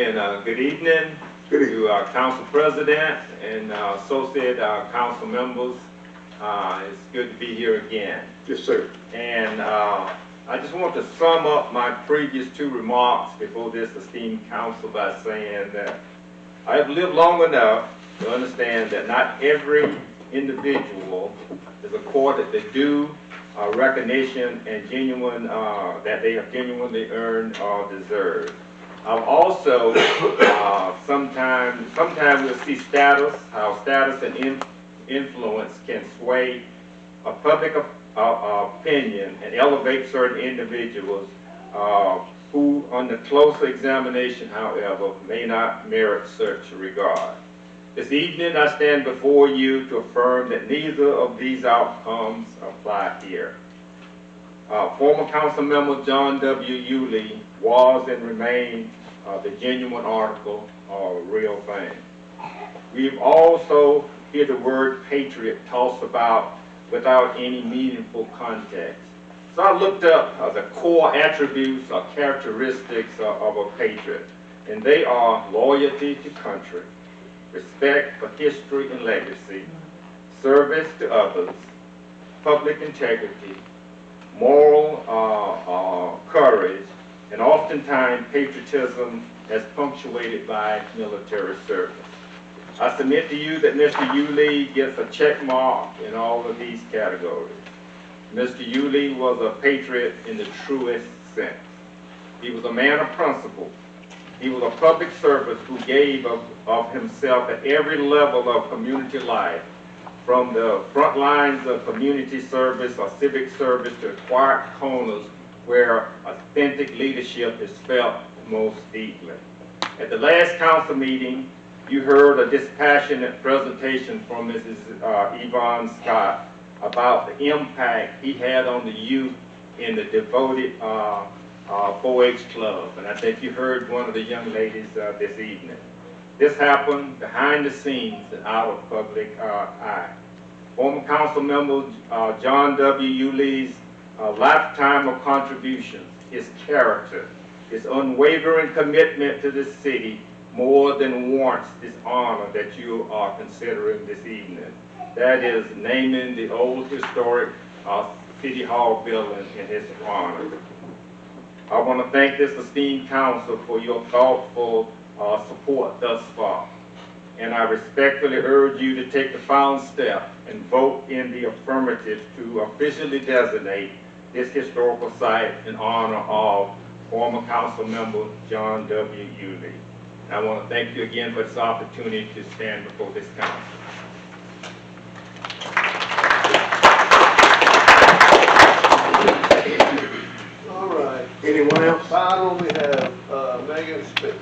And good evening to our council president and associate council members. It's good to be here again. Yes, sir. And I just want to sum up my previous two remarks before this esteemed council by saying that I have lived long enough to understand that not every individual is accorded the due recognition and genuine that they have genuinely earned or deserved. I've also sometimes we'll see how status and influence can sway a public opinion and elevate certain individuals who, under closer examination, however, may not merit such regard. This evening, I stand before you to affirm that neither of these outcomes apply here. Former council member John W. Yulee was and remains the genuine article or real thing. We've also heard the word patriot tossed about without any meaningful context. So I looked up the core attributes or characteristics of a patriot, and they are loyalty to country, respect for history and legacy, service to others, public integrity, moral courage, and oftentimes patriotism as punctuated by military service. I submit to you that Mr. Yulee gets a check mark in all of these categories. Mr. Yulee was a patriot in the truest sense. He was a man of principle. He was a public servant who gave of himself at every level of community life, from the front lines of community service or civic service to quiet corners where authentic leadership is felt most deeply. At the last council meeting, you heard a dispassionate presentation from Mrs. Yvonne Scott about the impact he had on the youth in the devoted 4-H club. And I think you heard one of the young ladies this evening. This happened behind the scenes and out of public eye. Former council member John W. Yulee's lifetime of contributions, his character, his unwavering commitment to the city more than warrants this honor that you are considering this evening. That is naming the old historic City Hall building in his honor. I want to thank this esteemed council for your thoughtful support thus far. And I respectfully urge you to take the final step and vote in the affirmative to officially designate this historical site in honor of former council member John W. Yulee. And I want to thank you again for this opportunity to stand before this council. All right. Anyone else? Final, we have Megan Spitzer.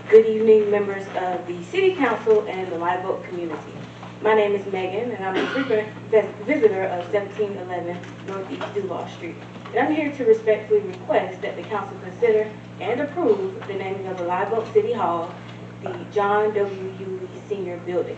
Good evening, members of the City Council and the Live Oak community. My name is Megan, and I'm a frequent visitor of 1711 Northeast Duval Street. And I'm here to respectfully request that the council consider and approve the naming of the Live Oak City Hall, the John W. Yulee Sr. Building.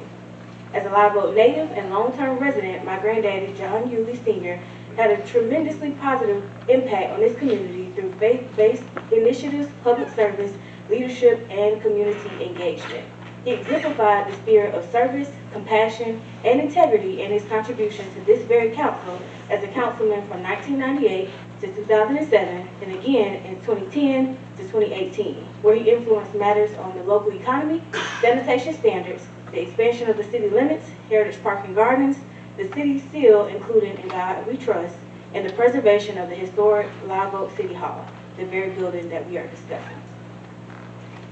As a Live Oak native and long-term resident, my granddaddy, John Yulee Sr., had a tremendously positive impact on this community through faith-based initiatives, public service, leadership, and community engagement. He exemplified the spirit of service, compassion, and integrity in his contribution to this very council as a councilman from 1998 to 2007, and again in 2010 to 2018, where he influenced matters on the local economy, sanitation standards, the expansion of the city limits, heritage park and gardens, the city seal, including In God We Trust, and the preservation of the historic Live Oak City Hall, the very building that we are discussing.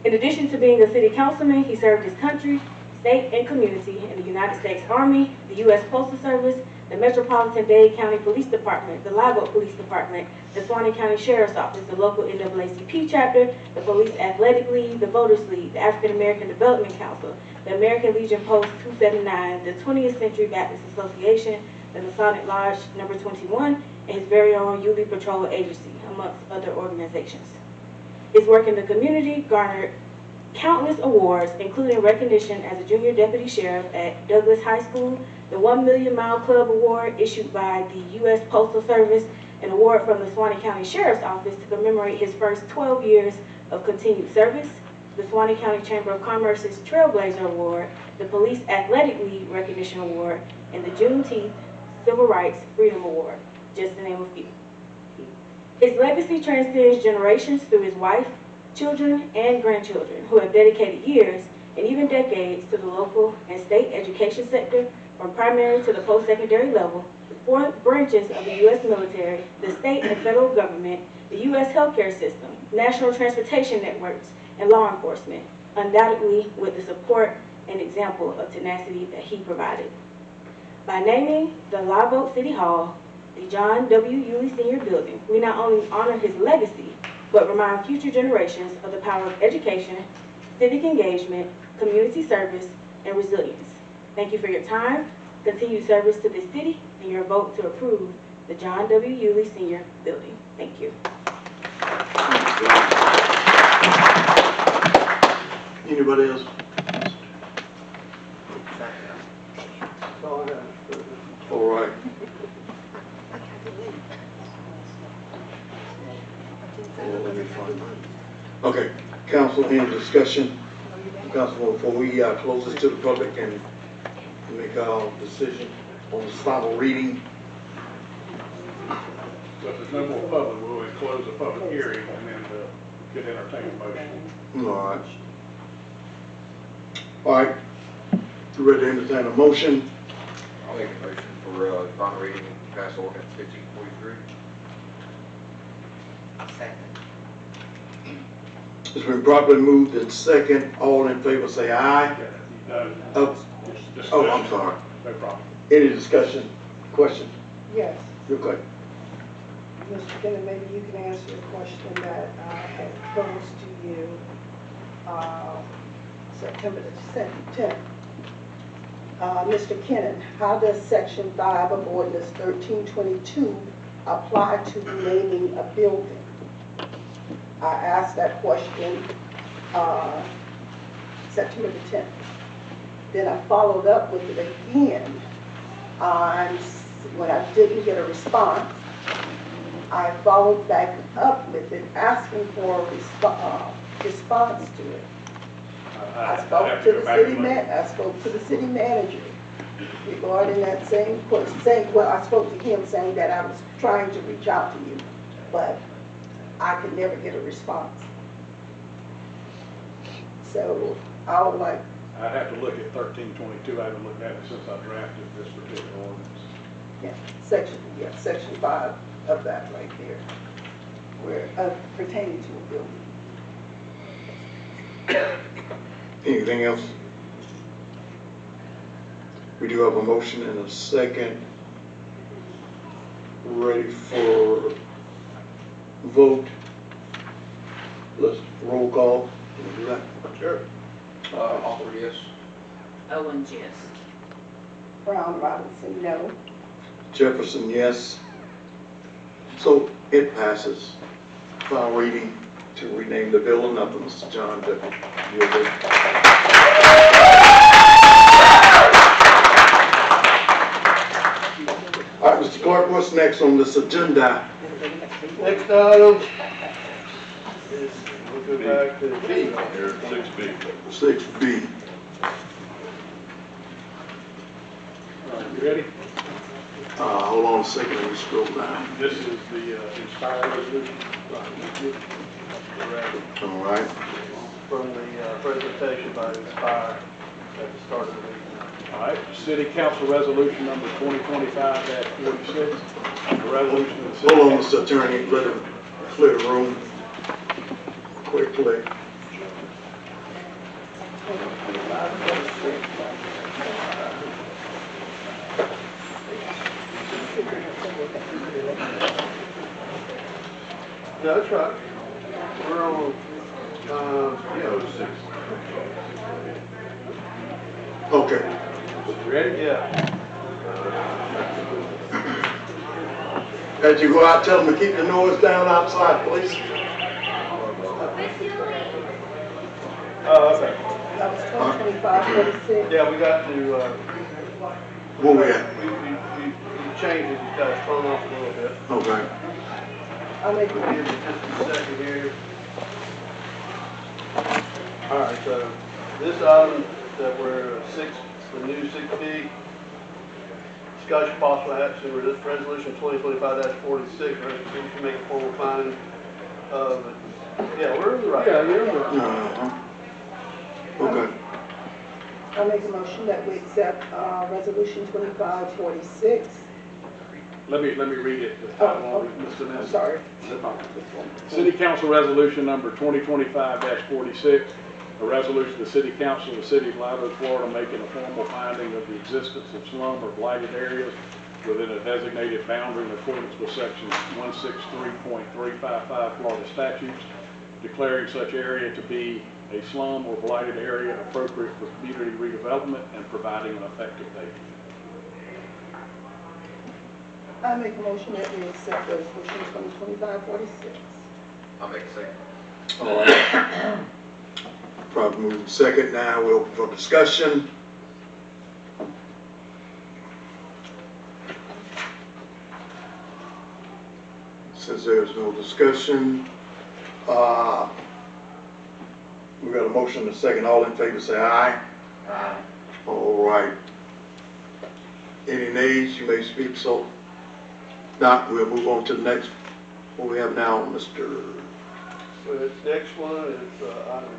In addition to being a city councilman, he served his country, state, and community in the United States Army, the U.S. Postal Service, the Metropolitan-Dade County Police Department, the Live Oak Police Department, the Suwannee County Sheriff's Office, the local NAACP chapter, the Police Athletic League, the Voters League, the African American Development Council, the American Legion Post 279, the 20th Century Baptist Association, the Masonic Lodge number 21, and his very own Yulee Patrol Agency, amongst other organizations. His work in the community garnered countless awards, including recognition as a junior deputy sheriff at Douglas High School, the 1 Million Mile Club Award issued by the U.S. Postal Service, an award from the Suwannee County Sheriff's Office to commemorate his first 12 years of continued service, the Suwannee County Chamber of Commerce's Trailblazer Award, the Police Athletic League Recognition Award, and the Juneteenth Civil Rights Freedom Award, just to name a few. His legacy transcends generations through his wife, children, and grandchildren who have dedicated years and even decades to the local and state education sector, from primary to the post-secondary level, 4 branches of the U.S. military, the state and federal government, the U.S. healthcare system, national transportation networks, and law enforcement, undoubtedly with the support and example of tenacity that he provided. By naming the Live Oak City Hall the John W. Yulee Sr. Building, we not only honor his legacy, but remind future generations of the power of education, civic engagement, community service, and resilience. Thank you for your time, continued service to this city, and your vote to approve the John W. Yulee Sr. Building. Thank you. Anybody else? That's all I have. All right. Okay, council, any discussion? Council, before we close this to the public and make our decision on this final reading. So if there's no more public, we'll close the public hearing and then could entertain a motion. All right. All right, you ready to entertain a motion? I'll make a motion for final reading and pass ordinance 1543. Second. It's been properly moved and second. All in favor say aye. No, Oh, I'm sorry. no problem. Any discussion, question? Yes, Okay. Mr. Kennedy, maybe you can answer a question that I had posed to you September the 10th. Mr. Kennan, how does Section 5 of Ordinance 1322 apply to renaming a building? I asked that question September the 10th. Then I followed up with it again when I didn't get a response. I followed back up with it, asking for a response to it. I spoke to the city manager regarding that same question. Well, I spoke to him saying that I was trying to reach out to you, but I could never get a response. So I would like. I'd have to look at 1322. I haven't looked at it since I drafted this particular ordinance. Yeah, section 5 of that right there, where pertaining to a building. Anything else? We do have a motion and a second. Ready for vote. Let's roll call. Can we do that? Sure. Alford, yes. Owens, yes. Brown Robinson, no. Jefferson, yes. So it passes. Final reading to rename the building after Mr. John W. Yulee. All right, Mr. Clark, what's next on this agenda? Next item is, we'll go back to B. Here, 6B. 6B. All right, you ready? Hold on a second, let me scroll down. This is the Inspire resolution. All right. From the presentation by Inspire at the start of the meeting. All right, City Council Resolution number 2025-46. A resolution of the City Hold on, Mr. Attorney, let him clear the room quickly. No, that's right. We're on, yeah, 6. Okay. You ready? Yeah. As you go out, tell them to keep the noise down outside, please. Oh, okay. That was 2025-46. Yeah, we got to, Where we at? we changed it, you guys thrown off a little bit. Okay. I make, Give me just a second here. All right, so this item that we're the new 6B, discussion possible action with this resolution 2025-46, resolution to make a formal finding of, yeah, we're in the right. Yeah, you're in the right. Uh-huh. Okay. I make a motion that we accept, resolution 2546. Let me read it. Oh, Mr. I'm Ness. sorry. City Council Resolution Number 2025-46, a resolution of the City Council of the City of Live Oak, Florida, making a formal finding of the existence of slum or blighted areas within a designated boundary in accordance with Section 163.355 Florida statutes, declaring such area to be a slum or blighted area appropriate for community redevelopment and providing an effective date. I make a motion that we accept resolution 2025-46. I'll make a second. All right. Probably moving second now, we'll open for discussion. Since there's no discussion, we got a motion and a second. All in favor say aye. Aye. All right. Any nays, you may speak, so not, we'll move on to the next, what we have now, Mr. So the next one is item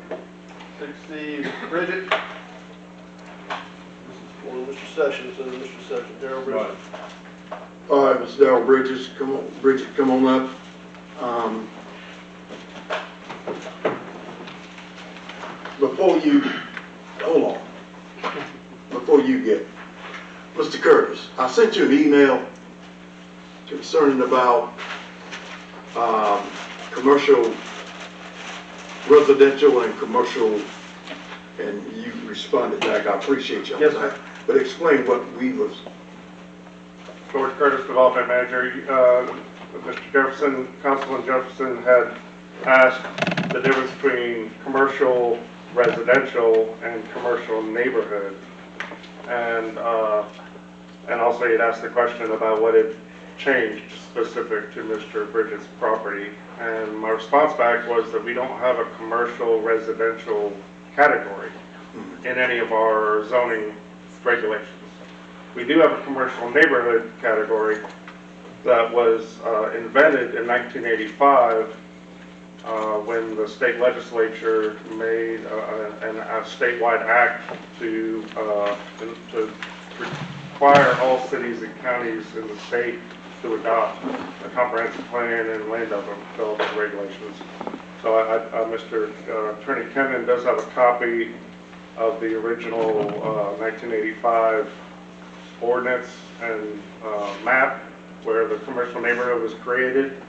6C, Bridget. This is for Mr. Sessions, Mr. Sessions, Darrell Bridget. All right, Mr. Darrell Bridges, come on, Bridget, come on up. Before you, hold on, before you get, Mr. Curtis, I sent you an email concerning about commercial, residential and commercial, and you responded back. I appreciate you on Yes, that. sir. But explain what we was. George Curtis, Development Manager. Mr. Jefferson, Councilman Jefferson had asked the difference between commercial residential and commercial neighborhood. And also he had asked the question about what had changed specific to Mr. Bridges' property. And my response back was that we don't have a commercial residential category in any of our zoning regulations. We do have a commercial neighborhood category that was invented in 1985 when the state legislature made a statewide act to require all cities and counties in the state to adopt a comprehensive plan and land development regulations. So Mr. Attorney Kennan does have a copy of the original 1985 ordinance and map where the commercial neighborhood was created.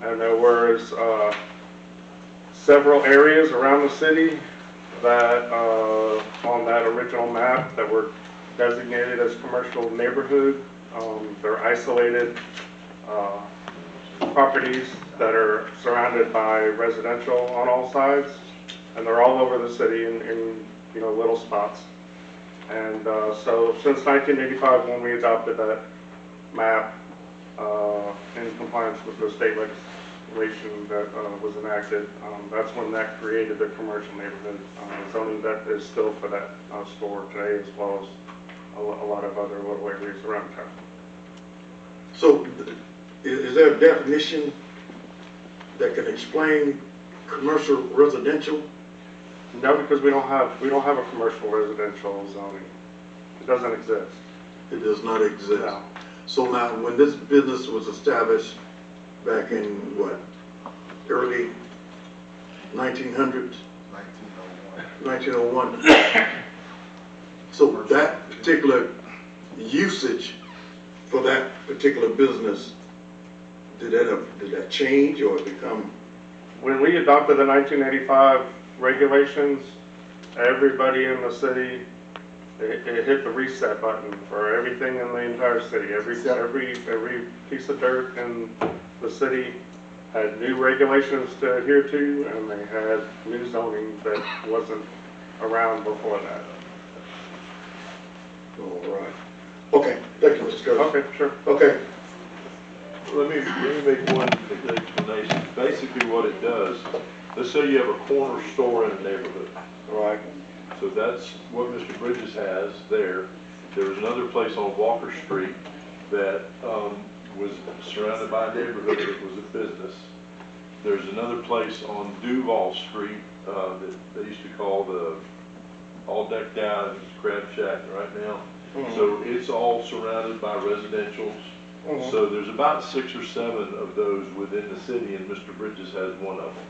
And there was several areas around the city that on that original map that were designated as commercial neighborhood. They're isolated properties that are surrounded by residential on all sides, and they're all over the city in little spots. And so since 1985, when we adopted that map in compliance with the state legislation that was enacted, that's when that created the commercial neighborhood zoning that is still for that store today, as well as a lot of other little areas around town. So is there a definition that can explain commercial residential? No, because we don't have a commercial residential zoning. It doesn't exist. It does not exist. No. So now, when this business was established back in what, early 1900s? 1901. So that particular usage for that particular business, did that change or become? When we adopted the 1985 regulations, everybody in the city, it hit the reset button for everything in the entire city. Every piece of dirt in the city had new regulations to adhere to, and they had new zoning that wasn't around before that. All right. Okay, thank you, Mr. Curtis. Okay, sure. Okay, Let me make one explanation. Basically what it does, let's say you have a corner store in a neighborhood. right. So that's what Mr. Bridges has there. There's another place on Walker Street that was surrounded by a neighborhood that was a business. There's another place on Duval Street that they used to call the all decked out, it's Crab Shack right now. So it's all surrounded by residentials. So there's about 6 or 7 of those within the city, and Mr. Bridges has one of them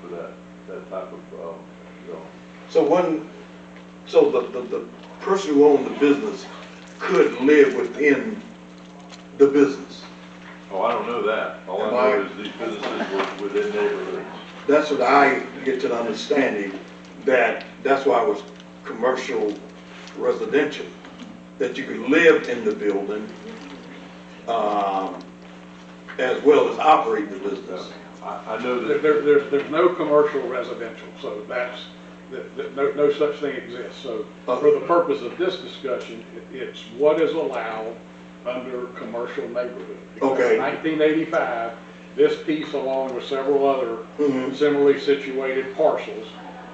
for that type of zone. So the person who owned the business could live within the business. Oh, I don't know that. All I know is these businesses were within neighborhoods. That's what I get to the understanding, that's why it was commercial residential, that you could live in the building, as well as operate the business. I know that. There's no commercial residential, so no such thing exists. So for the purpose of this discussion, it's what is allowed under commercial neighborhood. Because Okay. in 1985, this piece, along with several other similarly situated parcels,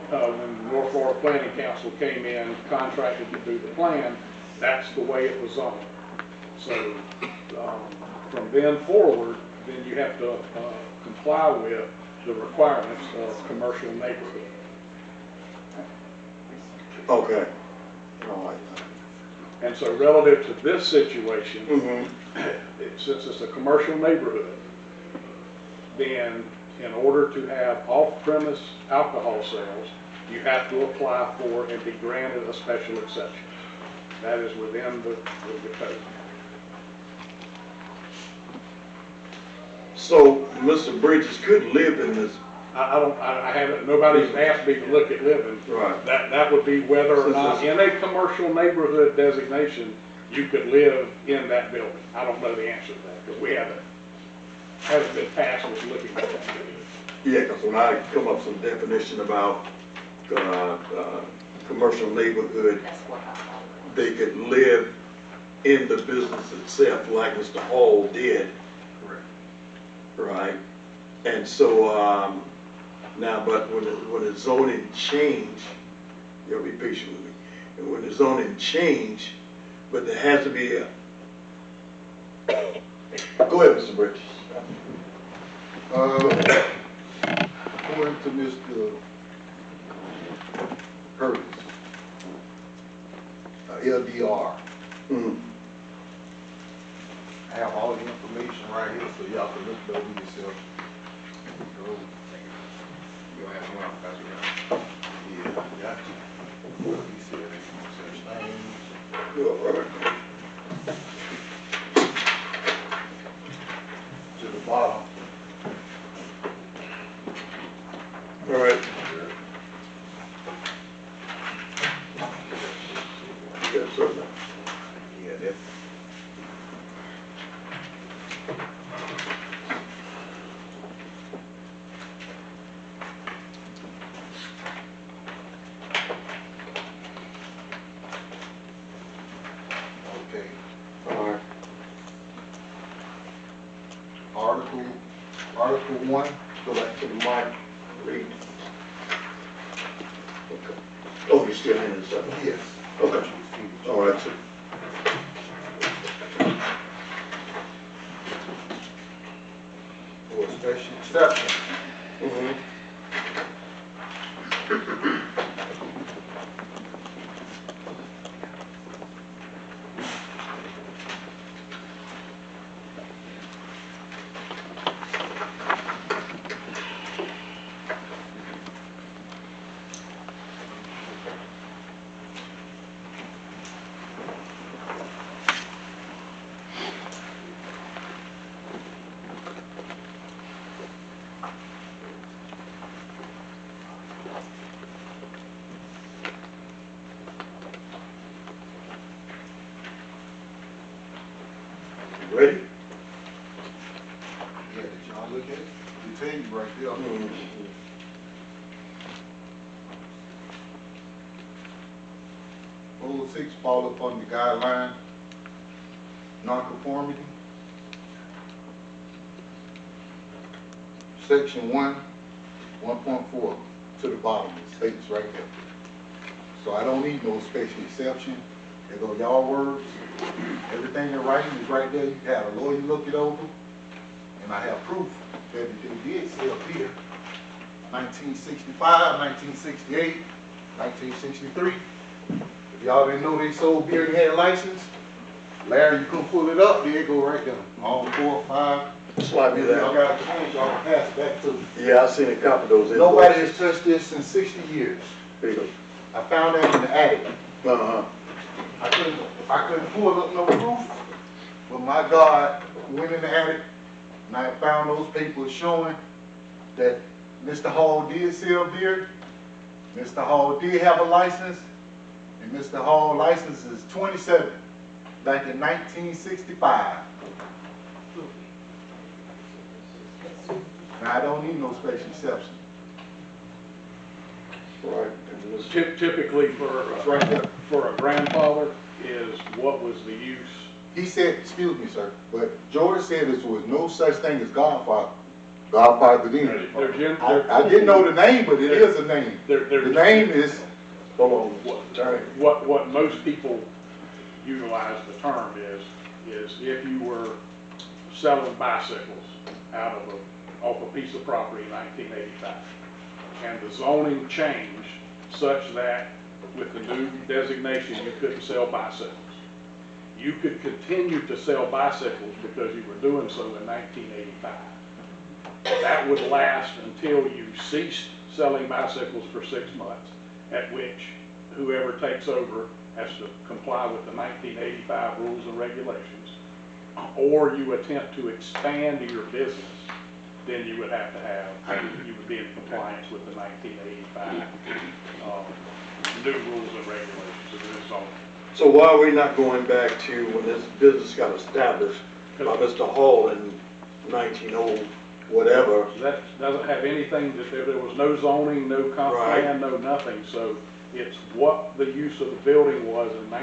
when the North Florida Planning Council came in, contracted to do the plan, that's the way it was zoned. So from then forward, then you have to comply with the requirements of commercial neighborhood. Okay. All right. And so relative to this situation, since it's a commercial neighborhood, then in order to have off-premise alcohol sales, you have to apply for and be granted a special exception. That is within the code. So Mr. Bridges could live in this, I haven't, nobody's asked me to look at living. Right. That would be whether or not in a commercial neighborhood designation, you could live in that building. I don't know the answer to that, because we haven't been tasked with looking at that. yeah, because when I come up with some definition about commercial neighborhood, they could live in the business itself like Mr. Hall did. Correct. Right? And so, now, but when the zoning change, you gotta be patient with me. And when the zoning change, but there has to be a, go ahead, Mr. Bridges. According to Mr. Curtis, LDR, I have all the information right here, so y'all can look it over yourself. You have one, pass it around. Yeah, got you. He said there's no such thing. To the bottom. All right. Yes, sir. Yeah, that. Okay. All right. Article 1. Go back to the mic, read. Okay. Oh, you're still in it, sir? Yes. Okay. All right, sir. For special exception. Ready? look at, it tell you right there. Mhm. Rule 6 fall upon the guideline, nonconformity. Section 1.4 to the bottom, it states right there. So I don't need no special exception. There go y'all words. Everything in writing is right there. You can have a lawyer look it over. And I have proof that they did sell beer 1965, 1968, 1963. If y'all didn't know they sold beer and had a license, Larry, you can pull it up, there it go right there. All 4 or 5. Slide me Y'all that. got a change, y'all can pass it back to me. Yeah, I seen a couple of those. Nobody has touched this in 60 years. There you I found that in the attic. go. Uh-huh. I couldn't pull up no proof, but my God went in the attic and I found those papers showing that Mr. Hall did sell beer, Mr. Hall did have a license, and Mr. Hall license is 27, back in 1965. Now, I don't need no special exception. Right. And this- Typically It's right there. for a grandfather is what was the use? He said, excuse me, sir, but George said there was no such thing as Godfather. Godfather then. I didn't know the name, but it is a name. The name is, Hold on. What most people utilize the term is if you were selling bicycles off a piece of property in 1985, and the zoning changed such that with the new designation, you couldn't sell bicycles. You could continue to sell bicycles because you were doing so in 1985. That would last until you ceased selling bicycles for 6 months, at which whoever takes over has to comply with the 1985 rules and regulations, or you attempt to expand your business, then you would have to you would be in compliance with the 1985 new rules and regulations of this zone. So why are we not going back to when this business got established by Mr. Hall in 1900 whatever? That doesn't have anything, there was no zoning, no comp Right. plan, no nothing, so it's what the use of the building was in